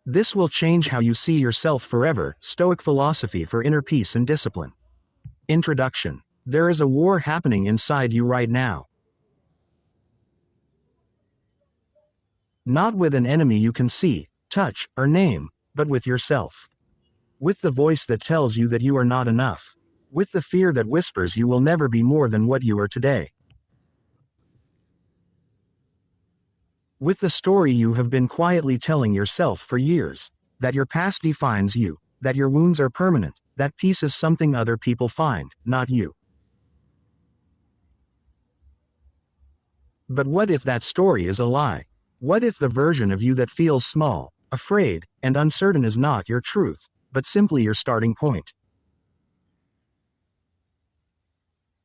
This will change how you see yourself forever. Stoic philosophy for inner peace and discipline. Introduction. There is a war happening inside you right now. Not with an enemy you can see, touch, or name, but with yourself. With the voice that tells you that you are not enough. With the fear that whispers you will never be more than what you are today. With the story you have been quietly telling yourself for years, that your past defines you, that your wounds are permanent, that peace is something other people find, not you. But what if that story is a lie? What if the version of you that feels small, afraid, and uncertain is not your truth, but simply your starting point?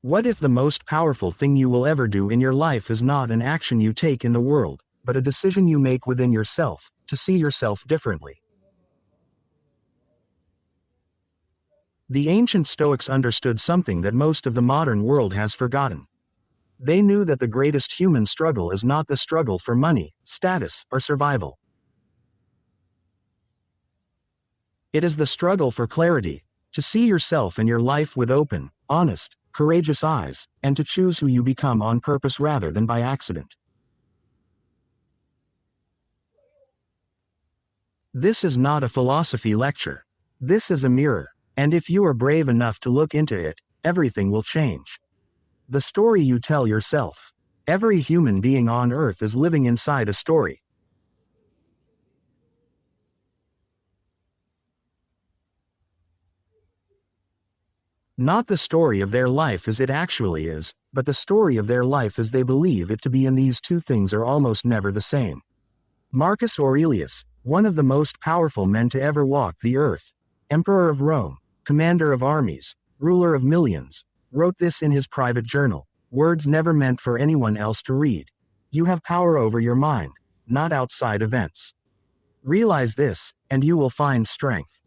What if the most powerful thing you will ever do in your life is not an action you take in the world, but a decision you make within yourself, to see yourself differently? The ancient Stoics understood something that most of the modern world has forgotten. They knew that the greatest human struggle is not the struggle for money, status, or survival. It is the struggle for clarity, to see yourself and your life with open, honest, courageous eyes, and to choose who you become on purpose rather than by accident. This is not a philosophy lecture. This is a mirror, and if you are brave enough to look into it, everything will change. The story you tell yourself. Every human being on earth is living inside a story. Not the story of their life as it actually is, but the story of their life as they believe it to be, and these two things are almost never the same. Marcus Aurelius, one of the most powerful men to ever walk the earth, emperor of Rome, commander of armies, ruler of millions, wrote this in his private journal: words never meant for anyone else to read. You have power over your mind, not outside events. Realize this, and you will find strength.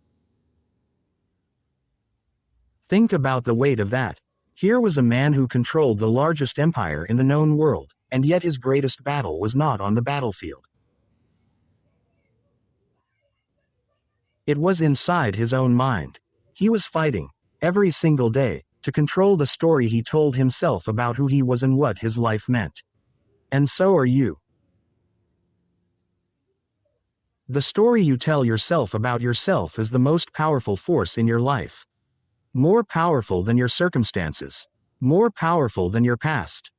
Think about the weight of that. Here was a man who controlled the largest empire in the known world, and yet his greatest battle was not on the battlefield. It was inside his own mind. He was fighting, every single day, to control the story he told himself about who he was and what his life meant. And so are you. The story you tell yourself about yourself is the most powerful force in your life. More powerful than your circumstances. More powerful than your past.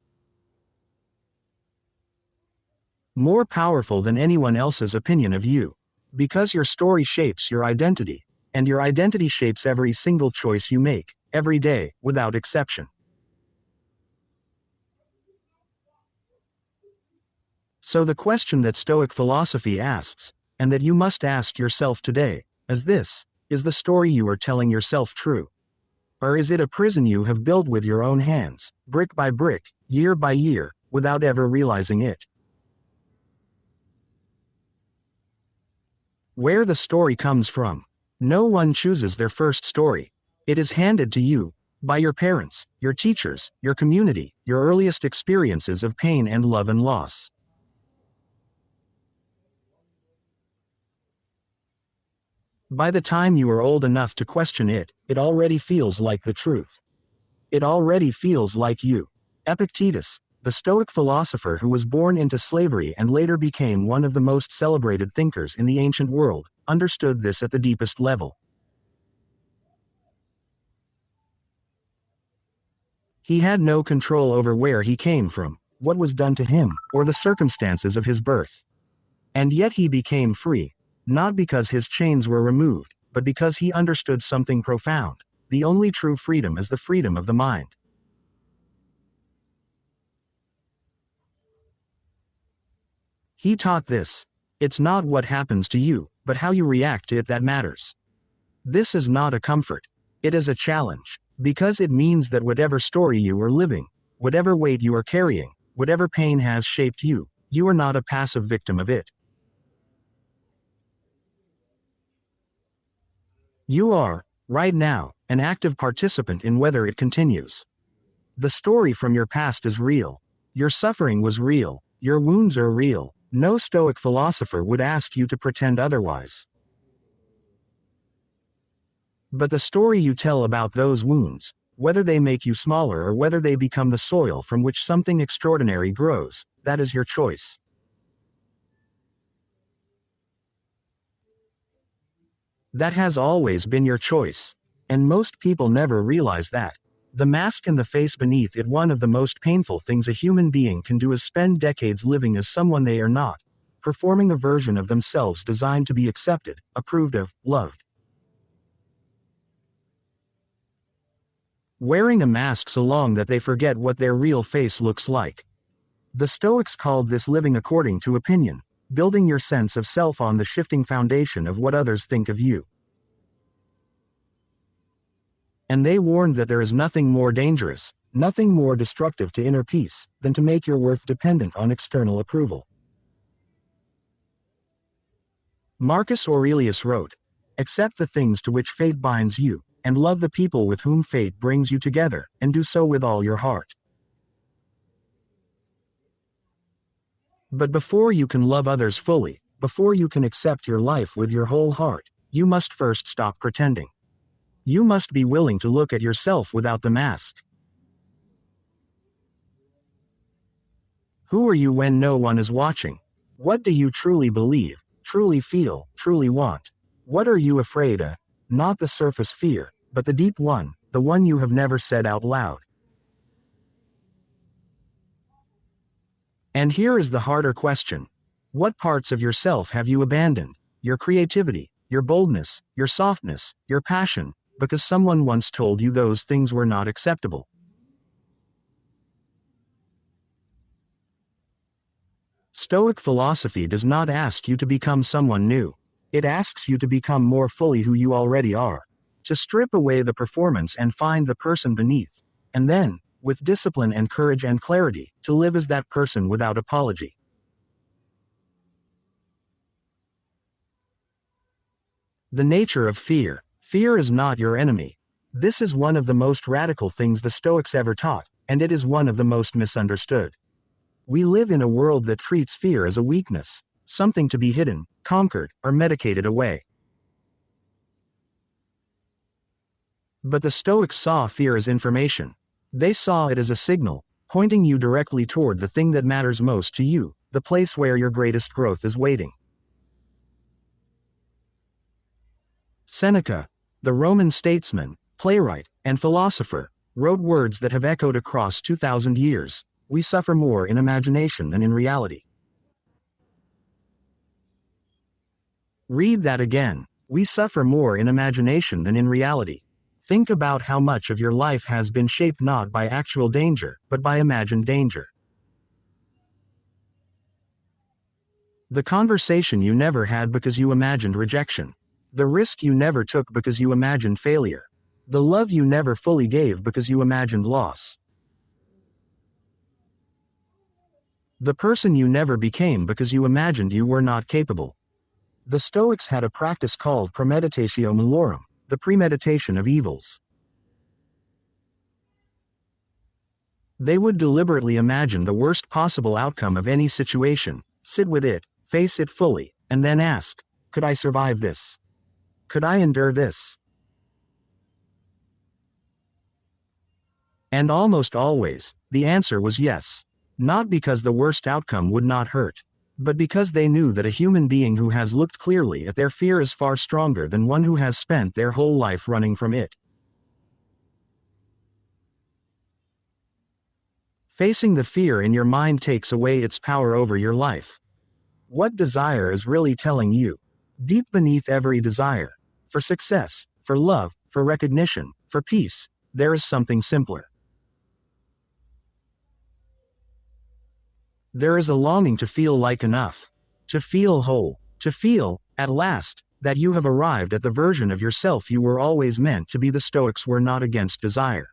More powerful than anyone else's opinion of you. Because your story shapes your identity, and your identity shapes every single choice you make, every day, without exception. So the question that Stoic philosophy asks, and that you must ask yourself today, is this: is the story you are telling yourself true? Or is it a prison you have built with your own hands, brick by brick, year by year, without ever realizing it? Where the story comes from. No one chooses their first story. It is handed to you, by your parents, your teachers, your community, your earliest experiences of pain and love and loss. By the time you are old enough to question it, it already feels like the truth. It already feels like you. Epictetus, the Stoic philosopher who was born into slavery and later became one of the most celebrated thinkers in the ancient world, understood this at the deepest level. He had no control over where he came from, what was done to him, or the circumstances of his birth. And yet he became free, not because his chains were removed, but because he understood something profound. The only true freedom is the freedom of the mind. He taught this: it's not what happens to you, but how you react to it that matters. This is not a comfort. It is a challenge, because it means that whatever story you are living, whatever weight you are carrying, whatever pain has shaped you, you are not a passive victim of it. You are, right now, an active participant in whether it continues. The story from your past is real. Your suffering was real. Your wounds are real. No Stoic philosopher would ask you to pretend otherwise. But the story you tell about those wounds, whether they make you smaller or whether they become the soil from which something extraordinary grows, that is your choice. That has always been your choice. And most people never realize that. The mask and the face beneath it. One of the most painful things a human being can do is spend decades living as someone they are not, performing a version of themselves designed to be accepted, approved of, loved. Wearing a mask so long that they forget what their real face looks like. The Stoics called this living according to opinion, building your sense of self on the shifting foundation of what others think of you. And they warned that there is nothing more dangerous, nothing more destructive to inner peace, than to make your worth dependent on external approval. Marcus Aurelius wrote, "Accept the things to which fate binds you, and love the people with whom fate brings you together, and do so with all your heart." But before you can love others fully, before you can accept your life with your whole heart, you must first stop pretending. You must be willing to look at yourself without the mask. Who are you when no one is watching? What do you truly believe, truly feel, truly want? What are you afraid of? Not the surface fear, but the deep one, the one you have never said out loud. And here is the harder question. What parts of yourself have you abandoned? Your creativity, your boldness, your softness, your passion, because someone once told you those things were not acceptable. Stoic philosophy does not ask you to become someone new. It asks you to become more fully who you already are. To strip away the performance and find the person beneath. And then, with discipline and courage and clarity, to live as that person without apology. The nature of fear. Fear is not your enemy. This is one of the most radical things the Stoics ever taught, and it is one of the most misunderstood. We live in a world that treats fear as a weakness, something to be hidden, conquered, or medicated away. But the Stoics saw fear as information. They saw it as a signal, pointing you directly toward the thing that matters most to you, the place where your greatest growth is waiting. Seneca, the Roman statesman, playwright, and philosopher, wrote words that have echoed across 2,000 years. We suffer more in imagination than in reality. Read that again. We suffer more in imagination than in reality. Think about how much of your life has been shaped not by actual danger, but by imagined danger. The conversation you never had because you imagined rejection. The risk you never took because you imagined failure. The love you never fully gave because you imagined loss. The person you never became because you imagined you were not capable. The Stoics had a practice called premeditatio malorum, the premeditation of evils. They would deliberately imagine the worst possible outcome of any situation, sit with it, face it fully, and then ask, could I survive this? Could I endure this? And almost always, the answer was yes. Not because the worst outcome would not hurt, but because they knew that a human being who has looked clearly at their fear is far stronger than one who has spent their whole life running from it. Facing the fear in your mind takes away its power over your life. What desire is really telling you? Deep beneath every desire, for success, for love, for recognition, for peace, there is something simpler. There is a longing to feel like enough, to feel whole, to feel, at last, that you have arrived at the version of yourself you were always meant to be. The Stoics were not against desire.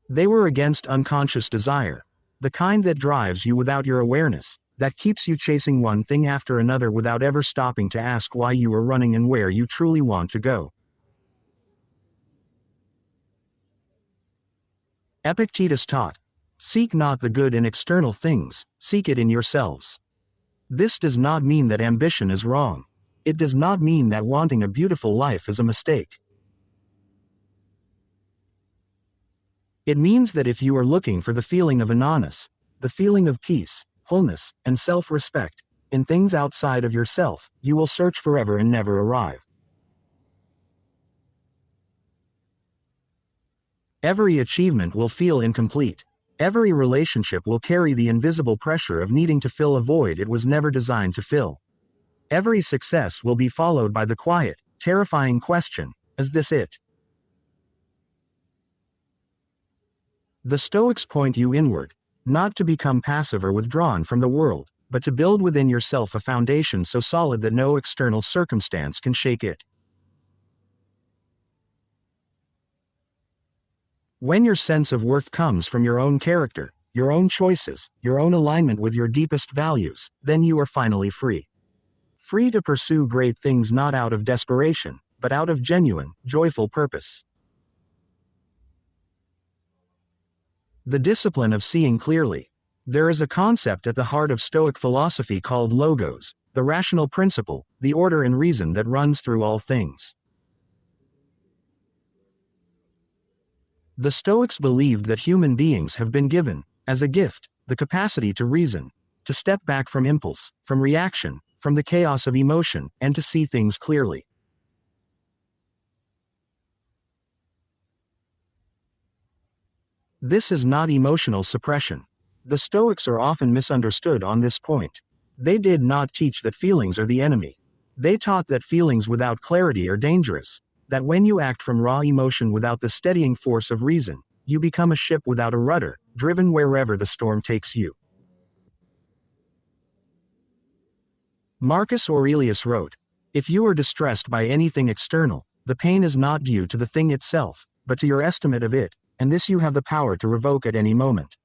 They were against unconscious desire, the kind that drives you without your awareness, that keeps you chasing one thing after another without ever stopping to ask why you are running and where you truly want to go. Epictetus taught, Seek not the good in external things, seek it in yourselves. This does not mean that ambition is wrong. It does not mean that wanting a beautiful life is a mistake. It means that if you are looking for the feeling of ananas, the feeling of peace, wholeness, and self-respect, in things outside of yourself, you will search forever and never arrive. Every achievement will feel incomplete. Every relationship will carry the invisible pressure of needing to fill a void it was never designed to fill. Every success will be followed by the quiet, terrifying question, is this it? The Stoics point you inward, not to become passive or withdrawn from the world, but to build within yourself a foundation so solid that no external circumstance can shake it. When your sense of worth comes from your own character, your own choices, your own alignment with your deepest values, then you are finally free. Free to pursue great things not out of desperation, but out of genuine, joyful purpose. The discipline of seeing clearly. There is a concept at the heart of Stoic philosophy called logos, the rational principle, the order and reason that runs through all things. The Stoics believed that human beings have been given, as a gift, the capacity to reason, to step back from impulse, from reaction, from the chaos of emotion, and to see things clearly. This is not emotional suppression. The Stoics are often misunderstood on this point. They did not teach that feelings are the enemy. They taught that feelings without clarity are dangerous, that when you act from raw emotion without the steadying force of reason, you become a ship without a rudder, driven wherever the storm takes you. Marcus Aurelius wrote, "If you are distressed by anything external, the pain is not due to the thing itself, but to your estimate of it, and this you have the power to revoke at any moment."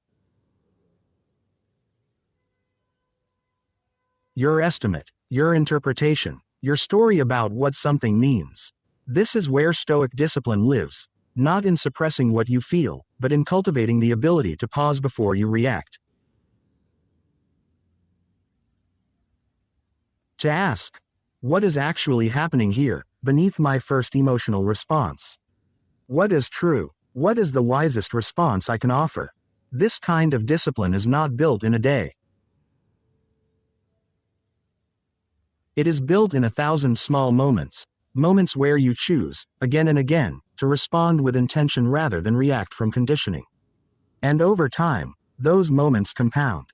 Your estimate, your interpretation, your story about what something means. This is where Stoic discipline lives, not in suppressing what you feel, but in cultivating the ability to pause before you react. To ask, what is actually happening here, beneath my first emotional response? What is true? What is the wisest response I can offer? This kind of discipline is not built in a day. It is built in 1,000 small moments, moments where you choose, again and again, to respond with intention rather than react from conditioning. And over time, those moments compound.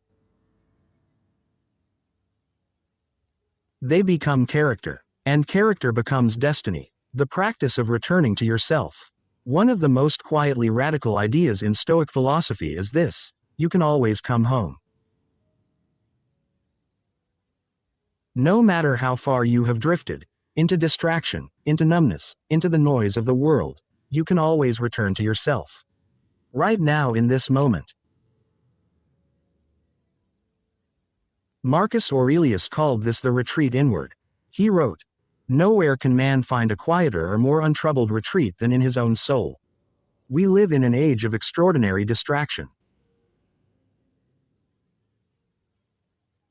They become character, and character becomes destiny, the practice of returning to yourself. One of the most quietly radical ideas in Stoic philosophy is this: you can always come home. No matter how far you have drifted, into distraction, into numbness, into the noise of the world, you can always return to yourself. Right now in this moment. Marcus Aurelius called this the retreat inward. He wrote, "Nowhere can man find a quieter or more untroubled retreat than in his own soul." We live in an age of extraordinary distraction.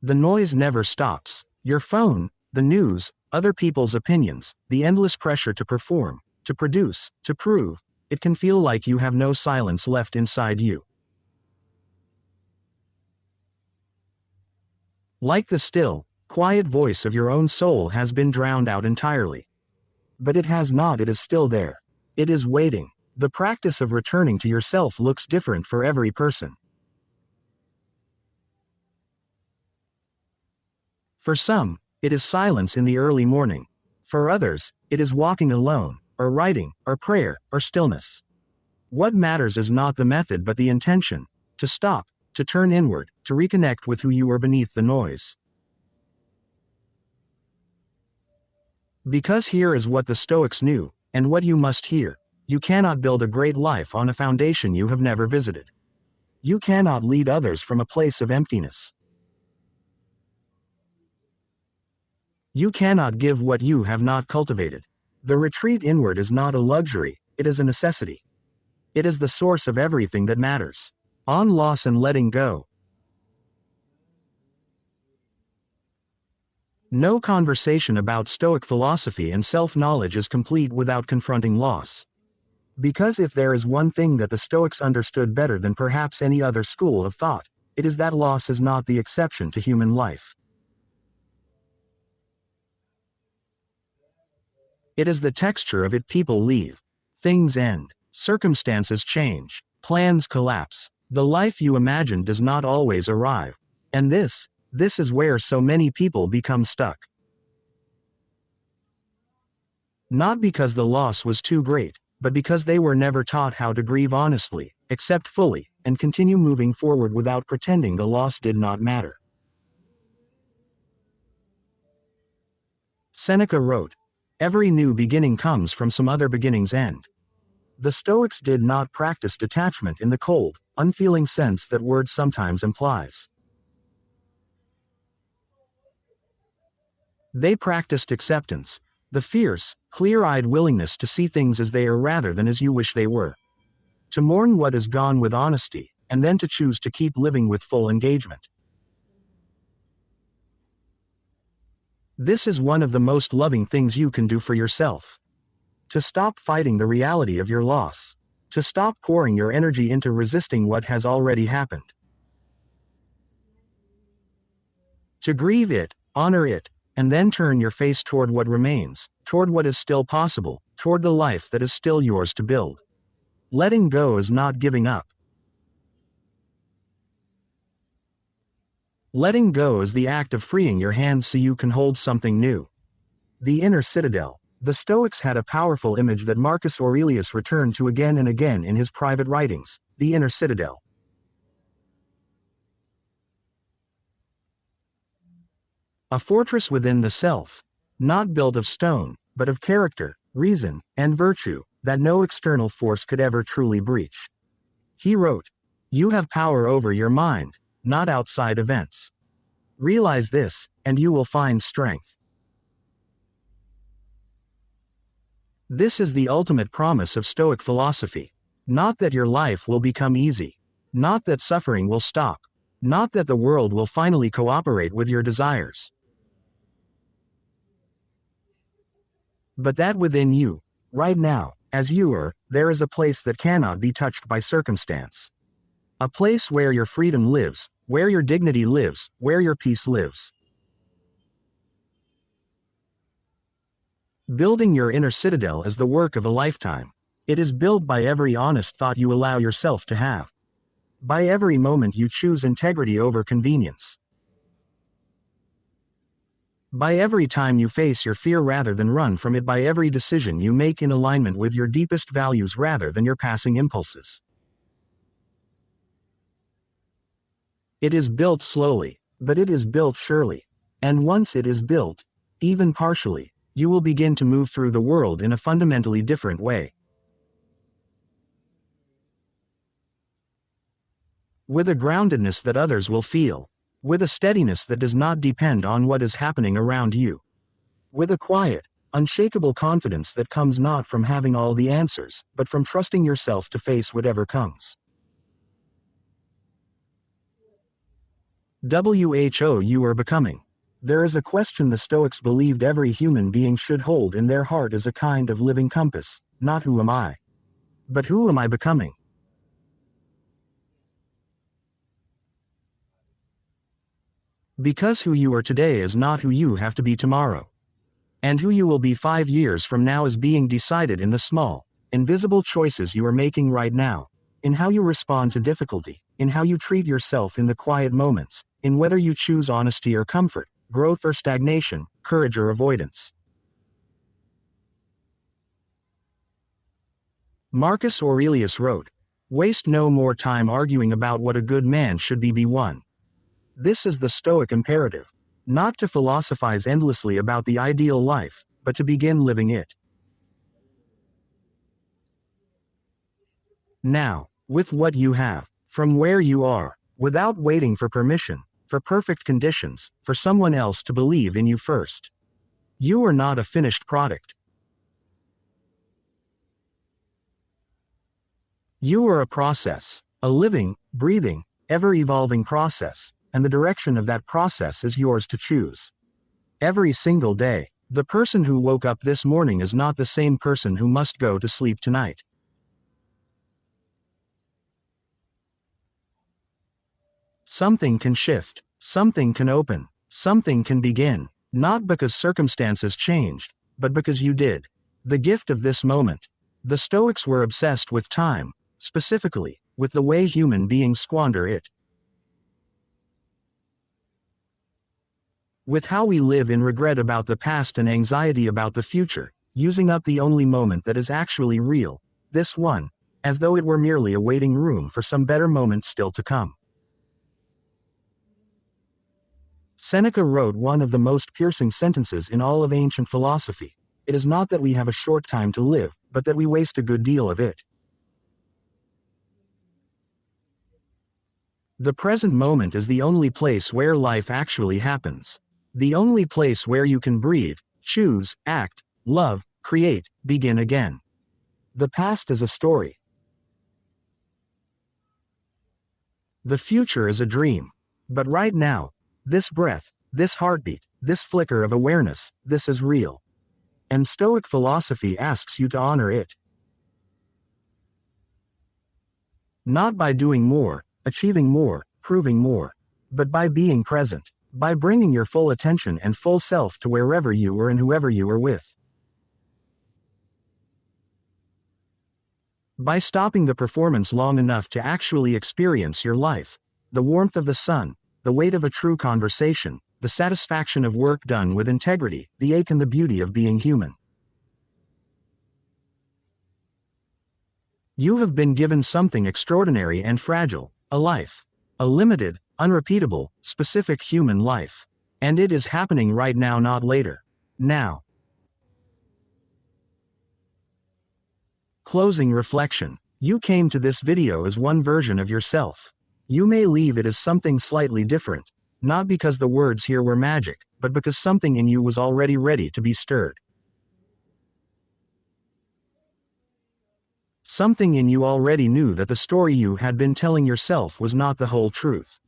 The noise never stops. Your phone, the news, other people's opinions, the endless pressure to perform, to produce, to prove, it can feel like you have no silence left inside you. Like the still, quiet voice of your own soul has been drowned out entirely. But it has not, it is still there. It is waiting. The practice of returning to yourself looks different for every person. For some, it is silence in the early morning. For others, it is walking alone, or writing, or prayer, or stillness. What matters is not the method but the intention, to stop, to turn inward, to reconnect with who you are beneath the noise. Because here is what the Stoics knew, and what you must hear: you cannot build a great life on a foundation you have never visited. You cannot lead others from a place of emptiness. You cannot give what you have not cultivated. The retreat inward is not a luxury, it is a necessity. It is the source of everything that matters. On loss and letting go. No conversation about Stoic philosophy and self-knowledge is complete without confronting loss. Because if there is one thing that the Stoics understood better than perhaps any other school of thought, it is that loss is not the exception to human life. It is the texture of it. People leave. Things end. Circumstances change. Plans collapse. The life you imagined does not always arrive. And this is where so many people become stuck. Not because the loss was too great, but because they were never taught how to grieve honestly, accept fully, and continue moving forward without pretending the loss did not matter. Seneca wrote, "Every new beginning comes from some other beginning's end." The Stoics did not practice detachment in the cold, unfeeling sense that word sometimes implies. They practiced acceptance, the fierce, clear-eyed willingness to see things as they are rather than as you wish they were. To mourn what is gone with honesty, and then to choose to keep living with full engagement. This is one of the most loving things you can do for yourself. To stop fighting the reality of your loss. To stop pouring your energy into resisting what has already happened. To grieve it, honor it, and then turn your face toward what remains, toward what is still possible, toward the life that is still yours to build. Letting go is not giving up. Letting go is the act of freeing your hands so you can hold something new. The inner citadel. The Stoics had a powerful image that Marcus Aurelius returned to again and again in his private writings, the inner citadel. A fortress within the self, not built of stone, but of character, reason, and virtue, that no external force could ever truly breach. He wrote, "You have power over your mind, not outside events. Realize this, and you will find strength." This is the ultimate promise of Stoic philosophy. Not that your life will become easy. Not that suffering will stop. Not that the world will finally cooperate with your desires. But that within you, right now, as you are, there is a place that cannot be touched by circumstance. A place where your freedom lives, where your dignity lives, where your peace lives. Building your inner citadel is the work of a lifetime. It is built by every honest thought you allow yourself to have. By every moment you choose integrity over convenience. By every time you face your fear rather than run from it. By every decision you make in alignment with your deepest values rather than your passing impulses. It is built slowly, but it is built surely. And once it is built, even partially, you will begin to move through the world in a fundamentally different way. With a groundedness that others will feel. With a steadiness that does not depend on what is happening around you. With a quiet, unshakable confidence that comes not from having all the answers, but from trusting yourself to face whatever comes. Who you are becoming. There is a question the Stoics believed every human being should hold in their heart as a kind of living compass, not who am I, but who am I becoming? Because who you are today is not who you have to be tomorrow. And who you will be 5 years from now is being decided in the small, invisible choices you are making right now, in how you respond to difficulty, in how you treat yourself in the quiet moments, in whether you choose honesty or comfort, growth or stagnation, courage or avoidance. Marcus Aurelius wrote, "Waste no more time arguing about what a good man should be one." This is the Stoic imperative. Not to philosophize endlessly about the ideal life, but to begin living it. Now, with what you have, from where you are, without waiting for permission, for perfect conditions, for someone else to believe in you first. You are not a finished product. You are a process. A living, breathing, ever-evolving process, and the direction of that process is yours to choose. Every single day, the person who woke up this morning is not the same person who must go to sleep tonight. Something can shift, something can open, something can begin, not because circumstances changed, but because you did. The gift of this moment. The Stoics were obsessed with time, specifically, with the way human beings squander it. With how we live in regret about the past and anxiety about the future, using up the only moment that is actually real, this one, as though it were merely a waiting room for some better moment still to come. Seneca wrote one of the most piercing sentences in all of ancient philosophy. It is not that we have a short time to live, but that we waste a good deal of it. The present moment is the only place where life actually happens. The only place where you can breathe, choose, act, love, create, begin again. The past is a story. The future is a dream. But right now, this breath, this heartbeat, this flicker of awareness, this is real. And Stoic philosophy asks you to honor it. Not by doing more, achieving more, proving more, but by being present, by bringing your full attention and full self to wherever you are and whoever you are with. By stopping the performance long enough to actually experience your life, the warmth of the sun, the weight of a true conversation, the satisfaction of work done with integrity, the ache and the beauty of being human. You have been given something extraordinary and fragile, a life. A limited, unrepeatable, specific human life. And it is happening right now, not later. Now. Closing reflection. You came to this video as one version of yourself. You may leave it as something slightly different, not because the words here were magic, but because something in you was already ready to be stirred. Something in you already knew that the story you had been telling yourself was not the whole truth.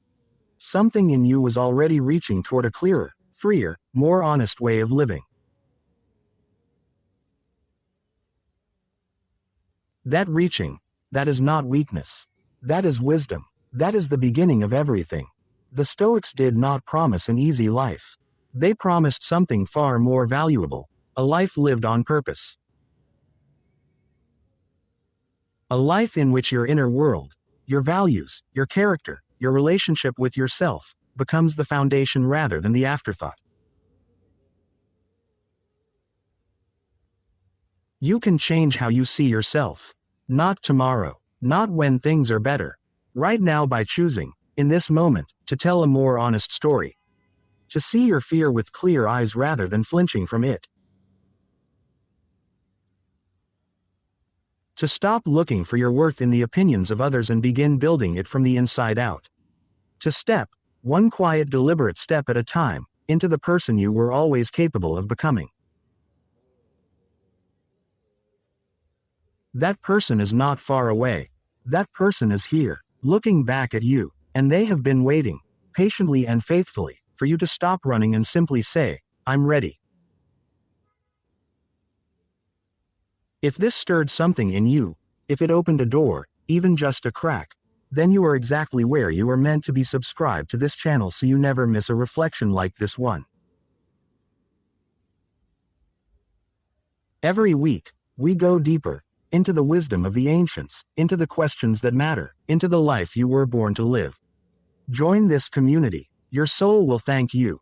Something in you was already reaching toward a clearer, freer, more honest way of living. That reaching, that is not weakness. That is wisdom. That is the beginning of everything. The Stoics did not promise an easy life. They promised something far more valuable, a life lived on purpose. A life in which your inner world, your values, your character, your relationship with yourself, becomes the foundation rather than the afterthought. You can change how you see yourself. Not tomorrow, not when things are better. Right now, by choosing, in this moment, to tell a more honest story. To see your fear with clear eyes rather than flinching from it. To stop looking for your worth in the opinions of others and begin building it from the inside out. To step, one quiet deliberate step at a time, into the person you were always capable of becoming. That person is not far away. That person is here, looking back at you, and they have been waiting, patiently and faithfully, for you to stop running and simply say, "I'm ready." If this stirred something in you, if it opened a door, even just a crack, then you are exactly where you are meant to be. Subscribed to this channel so you never miss a reflection like this one. Every week, we go deeper, into the wisdom of the ancients, into the questions that matter, into the life you were born to live. Join this community. Your soul will thank you.